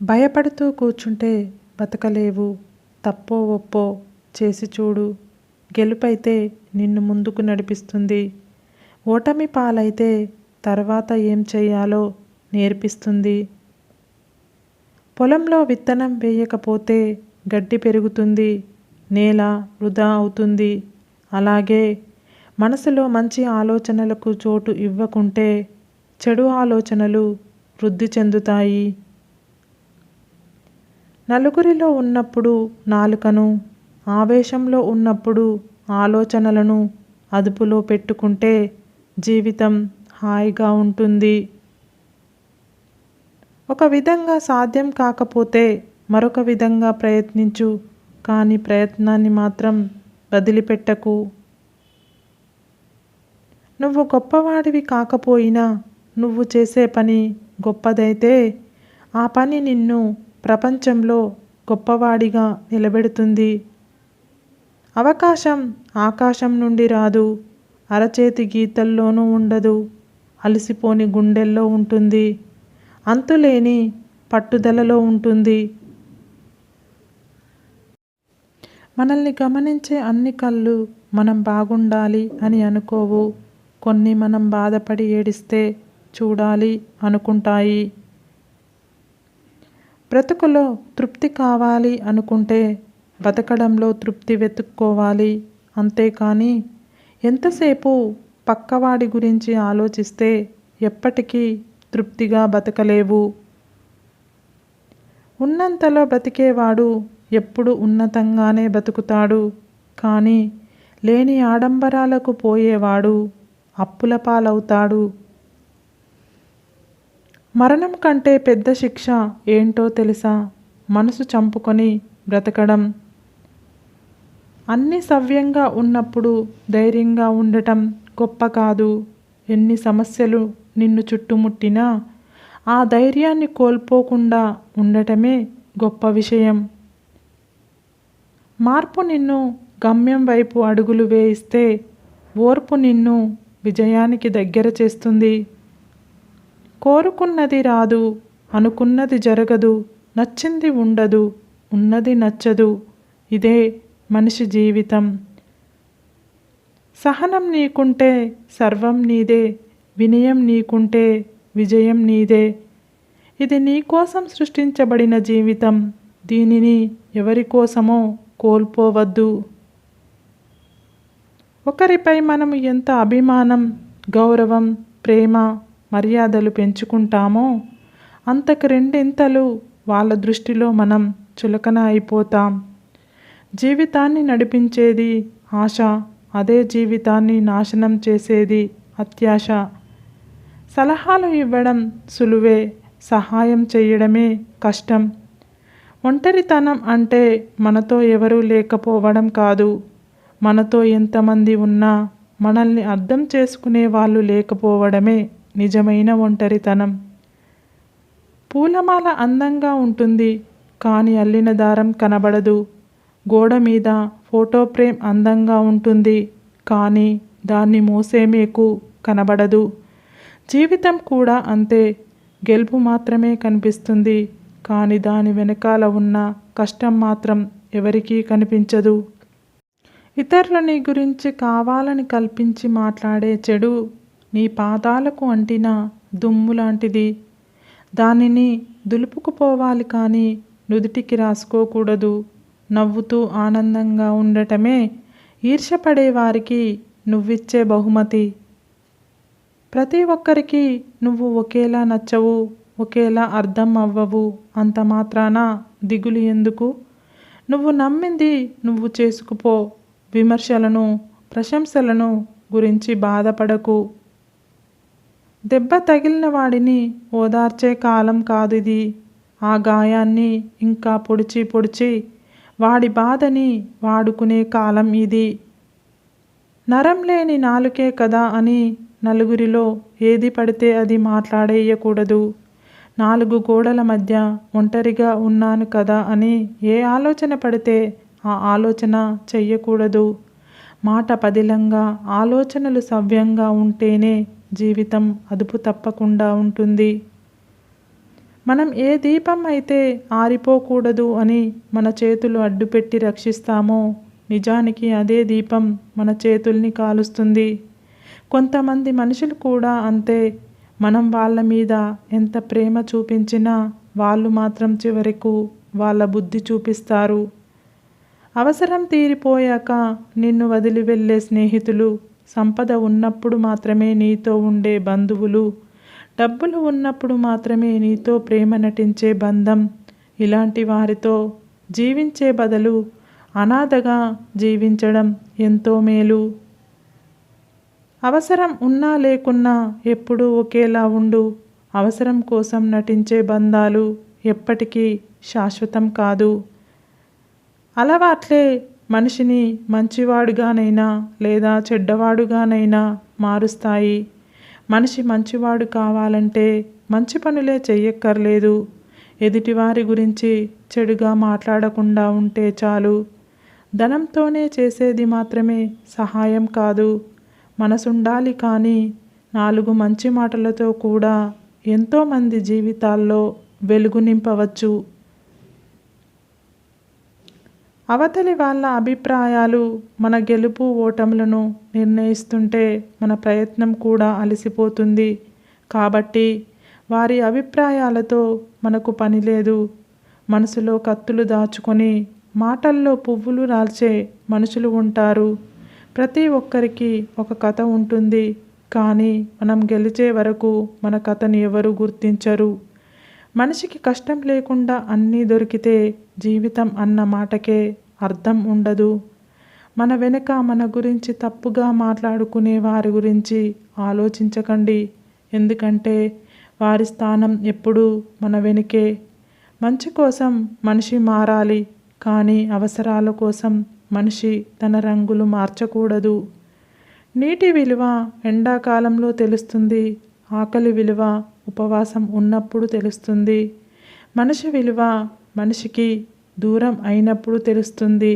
భయపడుతూ కూర్చుంటే బతకలేవు. తప్పో ఒప్పో చేసి చూడు. గెలుపైతే నిన్ను ముందుకు నడిపిస్తుంది. ఓటమి పాలైతే తర్వాత ఏం చెయ్యాలో నేర్పిస్తుంది. పొలంలో విత్తనం వేయకపోతే గడ్డి పెరుగుతుంది, నేల వృధా అవుతుంది. అలాగే మనసులో మంచి ఆలోచనలకు చోటు ఇవ్వకుంటే చెడు ఆలోచనలు వృద్ధి చెందుతాయి. నలుగురిలో ఉన్నప్పుడు నాలుకను, ఆవేశంలో ఉన్నప్పుడు ఆలోచనలను అదుపులో పెట్టుకుంటే జీవితం హాయిగా ఉంటుంది. ఒక విధంగా సాధ్యం కాకపోతే మరొక విధంగా ప్రయత్నించు, కానీ ప్రయత్నాన్ని మాత్రం వదిలిపెట్టకు. నువ్వు గొప్పవాడివి కాకపోయినా నువ్వు చేసే పని గొప్పదైతే ఆ పని నిన్ను ప్రపంచంలో గొప్పవాడిగా నిలబెడుతుంది. అవకాశం ఆకాశం నుండి రాదు, అరచేతి గీతల్లోనూ ఉండదు. అలసిపోని గుండెల్లో ఉంటుంది, అంతులేని పట్టుదలలో ఉంటుంది. మనల్ని గమనించే అన్ని కళ్ళు మనం బాగుండాలి అని అనుకోవు. కొన్ని మనం బాధపడి ఏడిస్తే చూడాలి అనుకుంటాయి. బ్రతుకులో తృప్తి కావాలి అనుకుంటే బతకడంలో తృప్తి వెతుక్కోవాలి. అంతేకాని ఎంతసేపు పక్కవాడి గురించి ఆలోచిస్తే ఎప్పటికీ తృప్తిగా బతకలేవు. ఉన్నంతలో బ్రతికేవాడు ఎప్పుడు ఉన్నతంగానే బతుకుతాడు. కానీ లేని ఆడంబరాలకు పోయేవాడు అప్పుల పాలవుతాడు. మరణం కంటే పెద్ద శిక్ష ఏంటో తెలుసా? మనసు చంపుకొని బ్రతకడం. అన్నీ సవ్యంగా ఉన్నప్పుడు ధైర్యంగా ఉండటం గొప్ప కాదు. ఎన్ని సమస్యలు నిన్ను చుట్టుముట్టినా ఆ ధైర్యాన్ని కోల్పోకుండా ఉండటమే గొప్ప విషయం. మార్పు నిన్ను గమ్యం వైపు అడుగులు వేయిస్తే ఓర్పు నిన్ను విజయానికి దగ్గర చేస్తుంది. కోరుకున్నది రాదు, అనుకున్నది జరగదు, నచ్చింది ఉండదు, ఉన్నది నచ్చదు. ఇదే మనిషి జీవితం. సహనం నీకుంటే సర్వం నీదే, వినయం నీకుంటే విజయం నీదే. ఇది నీకోసం సృష్టించబడిన జీవితం. దీనిని ఎవరి కోసమో కోల్పోవద్దు. ఒకరిపై మనం ఎంత అభిమానం, గౌరవం, ప్రేమ, మర్యాదలు పెంచుకుంటామో అంతకు రెండింతలు వాళ్ళ దృష్టిలో మనం చులకన అయిపోతాం. జీవితాన్ని నడిపించేది ఆశ, అదే జీవితాన్ని నాశనం చేసేది అత్యాశ. సలహాలు ఇవ్వడం సులువే, సహాయం చేయడమే కష్టం. ఒంటరితనం అంటే మనతో ఎవరూ లేకపోవడం కాదు. మనతో ఎంతమంది ఉన్నా మనల్ని అర్థం చేసుకునే వాళ్ళు లేకపోవడమే నిజమైన ఒంటరితనం. పూలమాల అందంగా ఉంటుంది, కానీ అల్లిన దారం కనబడదు. గోడ మీద ఫోటో ఫ్రేమ్ అందంగా ఉంటుంది, కానీ దాన్ని మోసే మేకు కనబడదు. జీవితం కూడా అంతే. గెలుపు మాత్రమే కనిపిస్తుంది, కానీ దాని వెనకాల ఉన్న కష్టం మాత్రం ఎవరికీ కనిపించదు. ఇతరులు నీ గురించి కావాలని కల్పించి మాట్లాడే చెడు నీ పాదాలకు అంటిన దుమ్ము లాంటిది. దానిని దులుపుకుపోవాలి, కానీ నుదిటికి రాసుకోకూడదు. నవ్వుతూ ఆనందంగా ఉండటమే ఈర్ష్యపడే వారికి నువ్విచ్చే బహుమతి. ప్రతి ఒక్కరికి నువ్వు ఒకేలా నచ్చవు, ఒకేలా అర్థం అవ్వవు. అంత మాత్రాన దిగులు ఎందుకు? నువ్వు నమ్మింది నువ్వు చేసుకుపో. విమర్శలను, ప్రశంసలను గురించి బాధపడకు. దెబ్బ తగిలిన వాడిని ఓదార్చే కాలం కాదిది. ఆ గాయాన్ని ఇంకా పొడిచి పొడిచి వాడి బాధని వాడుకునే కాలం ఇది. నరం లేని నాలుకే కదా అని నలుగురిలో ఏది పడితే అది మాట్లాడేయకూడదు. నాలుగు గోడల మధ్య ఒంటరిగా ఉన్నాను కదా అని ఏ ఆలోచన పడితే ఆ ఆలోచన చెయ్యకూడదు. మాట పదిలంగా, ఆలోచనలు సవ్యంగా ఉంటేనే జీవితం అదుపు తప్పకుండా ఉంటుంది. మనం ఏ దీపం అయితే ఆరిపోకూడదు అని మన చేతులు అడ్డుపెట్టి రక్షిస్తామో నిజానికి అదే దీపం మన చేతుల్ని కాలుస్తుంది. కొంతమంది మనుషులు కూడా అంతే. మనం వాళ్ళ మీద ఎంత ప్రేమ చూపించినా వాళ్ళు మాత్రం చివరకు వాళ్ళ బుద్ధి చూపిస్తారు. అవసరం తీరిపోయాక నిన్ను వదిలి వెళ్ళే స్నేహితులు, సంపద ఉన్నప్పుడు మాత్రమే నీతో ఉండే బంధువులు, డబ్బులు ఉన్నప్పుడు మాత్రమే నీతో ప్రేమ నటించే బంధం, ఇలాంటి వారితో జీవించే బదులు అనాథగా జీవించడం ఎంతో మేలు. అవసరం ఉన్నా లేకున్నా ఎప్పుడూ ఒకేలా ఉండు. అవసరం కోసం నటించే బంధాలు ఎప్పటికీ శాశ్వతం కాదు. అలవాట్లే మనిషిని మంచివాడుగానైనా లేదా చెడ్డవాడుగానైనా మారుస్తాయి. మనిషి మంచివాడు కావాలంటే మంచి పనులే చెయ్యక్కర్లేదు. ఎదుటివారి గురించి చెడుగా మాట్లాడకుండా ఉంటే చాలు. ధనంతోనే చేసేది మాత్రమే సహాయం కాదు. మనసుండాలి కానీ 4 మంచి మాటలతో కూడా ఎంతోమంది జీవితాల్లో వెలుగు నింపవచ్చు. అవతలి వాళ్ళ అభిప్రాయాలు మన గెలుపు ఓటములను నిర్ణయిస్తుంటే మన ప్రయత్నం కూడా అలసిపోతుంది. కాబట్టి వారి అభిప్రాయాలతో మనకు పని లేదు. మనసులో కత్తులు దాచుకొని మాటల్లో పువ్వులు రాల్చే మనుషులు ఉంటారు. ప్రతి ఒక్కరికి ఒక కథ ఉంటుంది. కానీ మనం గెలిచే వరకు మన కథని ఎవరు గుర్తించరు. మనిషికి కష్టం లేకుండా అన్నీ దొరికితే జీవితం అన్న మాటకే అర్థం ఉండదు. మన వెనుక మన గురించి తప్పుగా మాట్లాడుకునే వారి గురించి ఆలోచించకండి. ఎందుకంటే వారి స్థానం ఎప్పుడూ మన వెనుకే. మంచి కోసం మనిషి మారాలి కానీ అవసరాల కోసం మనిషి తన రంగులు మార్చకూడదు. నీటి విలువ ఎండాకాలంలో తెలుస్తుంది. ఆకలి విలువ ఉపవాసం ఉన్నప్పుడు తెలుస్తుంది. మనిషి విలువ మనిషికి దూరం అయినప్పుడు తెలుస్తుంది.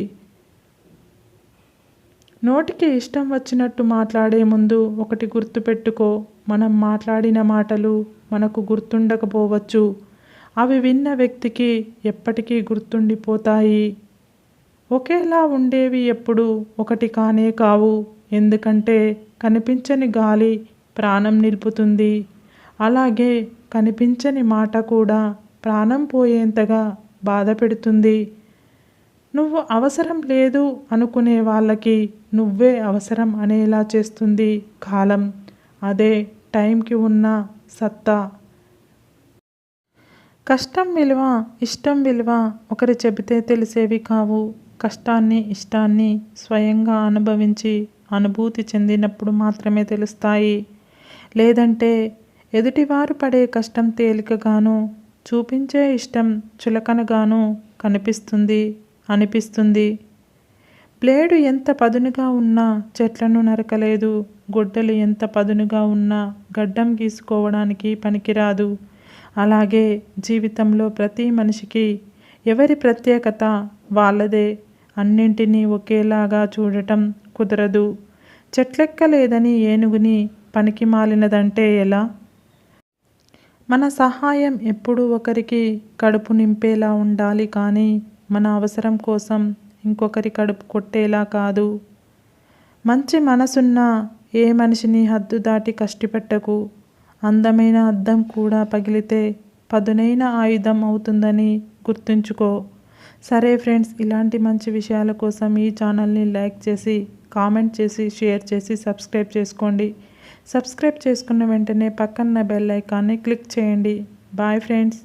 నోటికి ఇష్టం వచ్చినట్టు మాట్లాడే ముందు ఒకటి గుర్తుపెట్టుకో. మనం మాట్లాడిన మాటలు మనకు గుర్తుండకపోవచ్చు. అవి విన్న వ్యక్తికి ఎప్పటికీ గుర్తుండిపోతాయి. ఒకేలా ఉండేవి ఎప్పుడు ఒకటి కానే కావు. ఎందుకంటే కనిపించని గాలి ప్రాణం నిలుపుతుంది. అలాగే కనిపించని మాట కూడా ప్రాణం పోయేంతగా బాధ పెడుతుంది. నువ్వు అవసరం లేదు అనుకునే వాళ్ళకి నువ్వే అవసరం అనేలా చేస్తుంది కాలం. అదే టైంకి ఉన్న సత్తా. కష్టం విలువ, ఇష్టం విలువ ఒకరు చెబితే తెలిసేవి కావు. కష్టాన్ని, ఇష్టాన్ని స్వయంగా అనుభవించి అనుభూతి చెందినప్పుడు మాత్రమే తెలుస్తాయి. లేదంటే ఎదుటివారు పడే కష్టం తేలికగాను, చూపించే ఇష్టం చులకనగాను కనిపిస్తుంది, అనిపిస్తుంది. బ్లేడు ఎంత పదునుగా ఉన్నా చెట్లను నరకలేదు. గొడ్డలి ఎంత పదునుగా ఉన్నా గడ్డం గీసుకోవడానికి పనికిరాదు. అలాగే జీవితంలో ప్రతి మనిషికి ఎవరి ప్రత్యేకత వాళ్ళదే. అన్నింటినీ ఒకేలాగా చూడటం కుదరదు. చెట్లెక్కలేదని ఏనుగుని పనికి మాలినదంటే ఎలా? మన సహాయం ఎప్పుడూ ఒకరికి కడుపు నింపేలా ఉండాలి కానీ మన అవసరం కోసం ఇంకొకరి కడుపు కొట్టేలా కాదు. మంచి మనసున్న ఏ మనిషిని హద్దు దాటి కష్టిపెట్టకు. అందమైన అద్దం కూడా పగిలితే పదునైన ఆయుధం అవుతుందని గుర్తుంచుకో. సరే ఫ్రెండ్స్, ఇలాంటి మంచి విషయాల కోసం ఈ ఛానల్ని లైక్ చేసి, కామెంట్ చేసి, షేర్ చేసి సబ్స్క్రైబ్ చేసుకోండి. సబ్స్క్రైబ్ చేసుకున్న వెంటనే పక్కన బెల్ ఐకాన్ని క్లిక్ చేయండి. Bye friends.